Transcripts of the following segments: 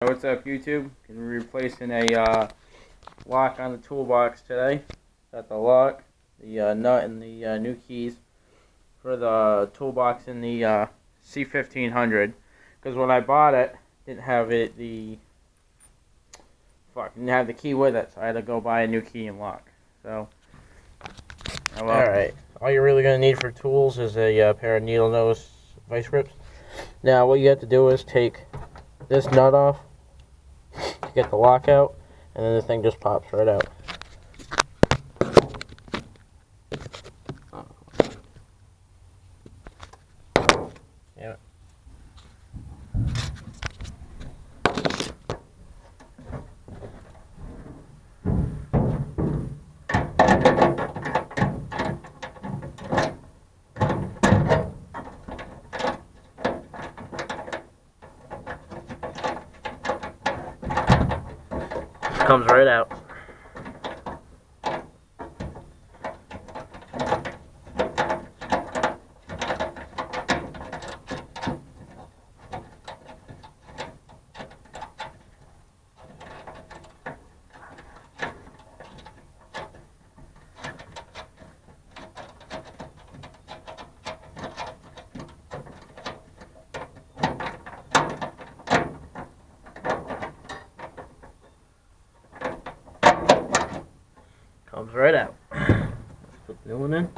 What's up, YouTube? Gonna be replacing a lock on the toolbox today. Got the lock, the nut, and the new keys for the toolbox in the C1500. Because when I bought it, didn't have the key with it, so I had to go buy a new key and lock. So, alright. All you're really gonna need for tools is a pair of needle nose vice grips. Now, what you have to do is take this nut off to get the lock out, and then the thing just pops right out. Yeah. Comes right out. Comes right out. Let's put the new one in.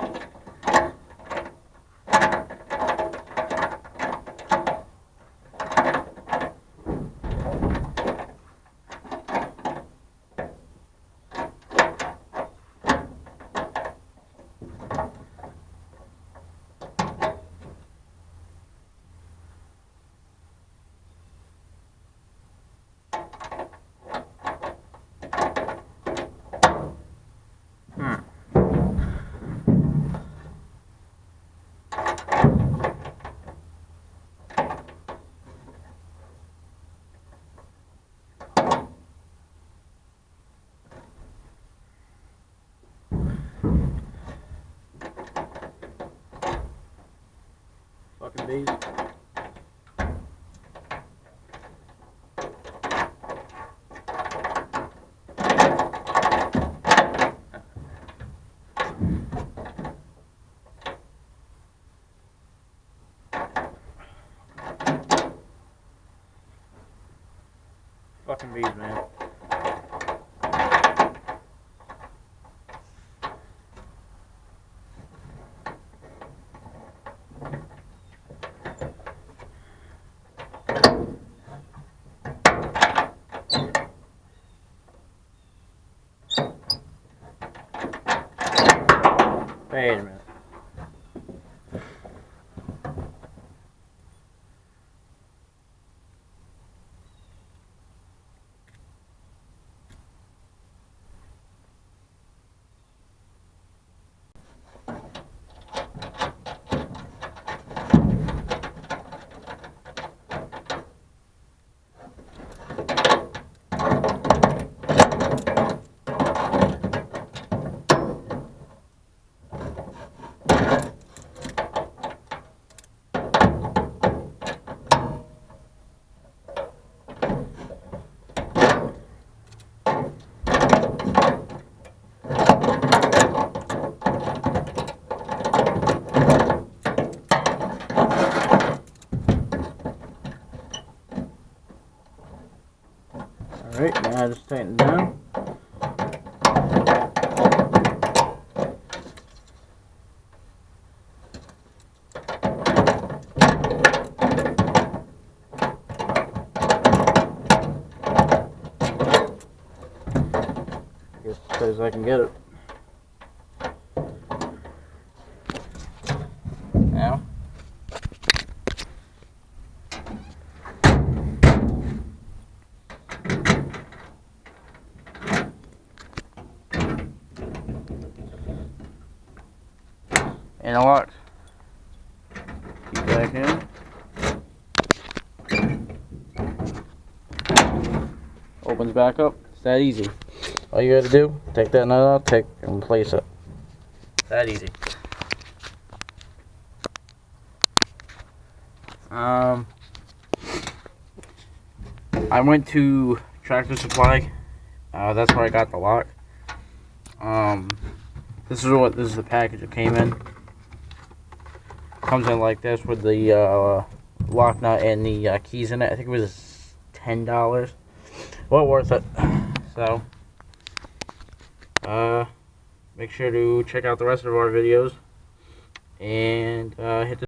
Fucking bees. Fucking bees, man. Wait a minute. Alright, now I just tighten it down. As tight as I can get it. Now. And it locks. Keep back in. Opens back up. It's that easy. All you gotta do, take that nut out, and place it. That easy. I went to Tractor Supply. That's where I got the lock. This is the package it came in. Comes in like this with the lock nut and the keys in it. I think it was $10. Well worth it. So, make sure to check out the rest of our videos and hit the